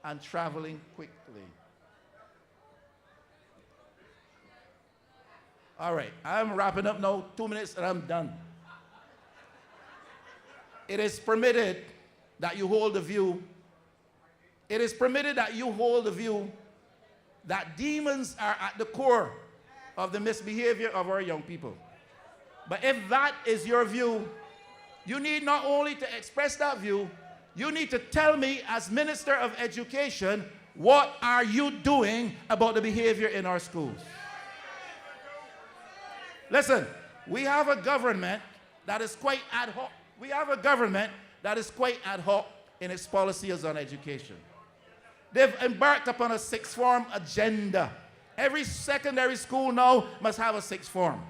and traveling quickly. All right, I'm wrapping up now. 2 minutes and I'm done. It is permitted that you hold the view. It is permitted that you hold the view that demons are at the core of the misbehavior of our young people. But if that is your view, you need not only to express that view, you need to tell me as Minister of Education, what are you doing about the behavior in our schools? Listen, we have a government that is quite ad hoc. We have a government that is quite ad hoc in its policies on education. They've embarked upon a sixth form agenda. Every secondary school now must have a sixth form.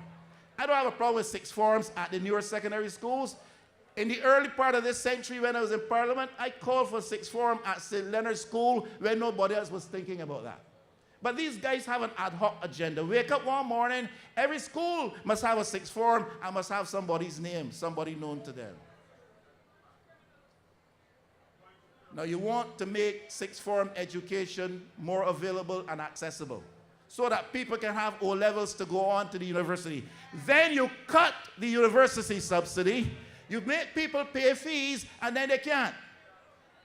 I don't have a problem with sixth forms at the newer secondary schools. In the early part of this century when I was in Parliament, I called for sixth form at St. Leonard's School when nobody else was thinking about that. But these guys have an ad hoc agenda. Wake up one morning, every school must have a sixth form and must have somebody's name, somebody known to them. Now you want to make sixth form education more available and accessible so that people can have O levels to go on to the university. Then you cut the university subsidy, you make people pay fees, and then they can't.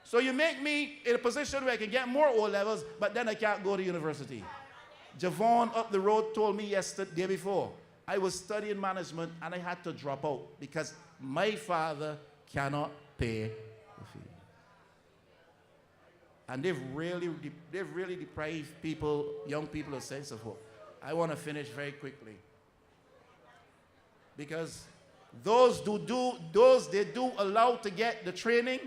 So you make me in a position where I can get more O levels, but then I can't go to university. Javon up the road told me yesterday, day before, I was studying management and I had to drop out because my father cannot pay the fee. And they've really deprived people, young people, a sense of hope. I want to finish very quickly. Because those they do allow to get the training,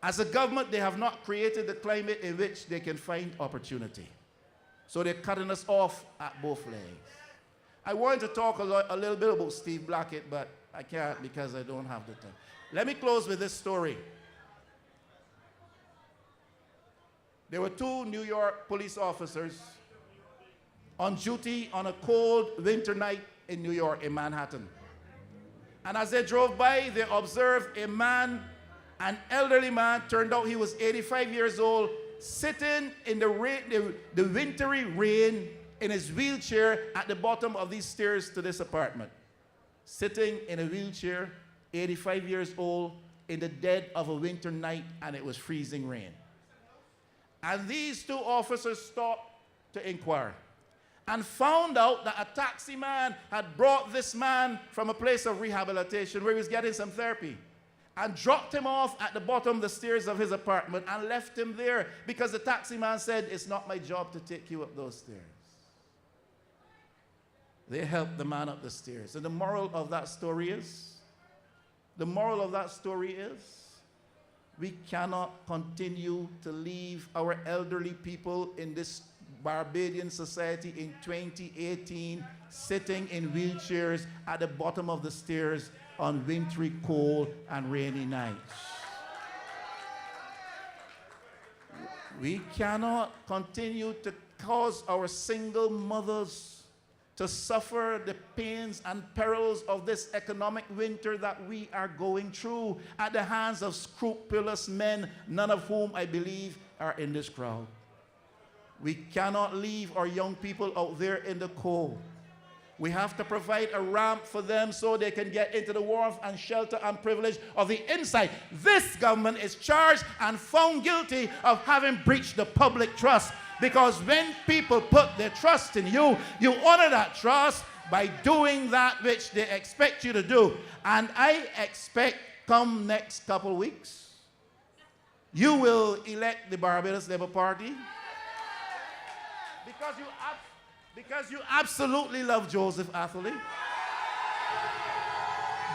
as a government, they have not created the climate in which they can find opportunity. So they're cutting us off at both legs. I wanted to talk a little bit about Steve Blackett, but I can't because I don't have the time. Let me close with this story. There were two New York police officers on duty on a cold winter night in New York, in Manhattan. And as they drove by, they observed a man, an elderly man, turned out he was 85 years old, sitting in the rain, the wintry rain in his wheelchair at the bottom of these stairs to this apartment. Sitting in a wheelchair, 85 years old, in the dead of a winter night, and it was freezing rain. And these two officers stopped to inquire and found out that a taxi man had brought this man from a place of rehabilitation where he was getting some therapy and dropped him off at the bottom of the stairs of his apartment and left him there because the taxi man said, it's not my job to take you up those stairs. They helped the man up the stairs. And the moral of that story is, we cannot continue to leave our elderly people in this Barbadian society in 2018 sitting in wheelchairs at the bottom of the stairs on wintry, cold, and rainy nights. We cannot continue to cause our single mothers to suffer the pains and perils of this economic winter that we are going through at the hands of scrupulous men, none of whom I believe are in this crowd. We cannot leave our young people out there in the cold. We have to provide a ramp for them so they can get into the warmth and shelter and privilege of the inside. This government is charged and found guilty of having breached the public trust. Because when people put their trust in you, you honor that trust by doing that which they expect you to do. And I expect come next couple weeks, you will elect the Barbados Labour Party because you absolutely love Joseph Atherley.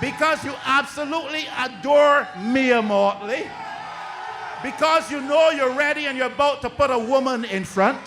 Because you absolutely adore Mia Mortley. Because you know you're ready and you're about to put a woman in front.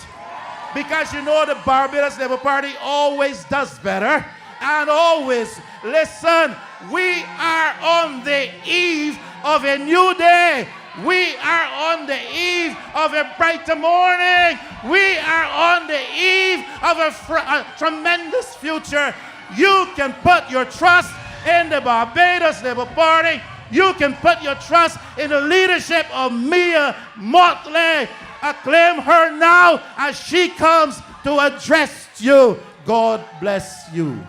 Because you know the Barbados Labour Party always does better. And always, listen, we are on the eve of a new day. We are on the eve of a brighter morning. We are on the eve of a tremendous future. You can put your trust in the Barbados Labour Party. You can put your trust in the leadership of Mia Motley. Acclaim her now as she comes to address you. God bless you.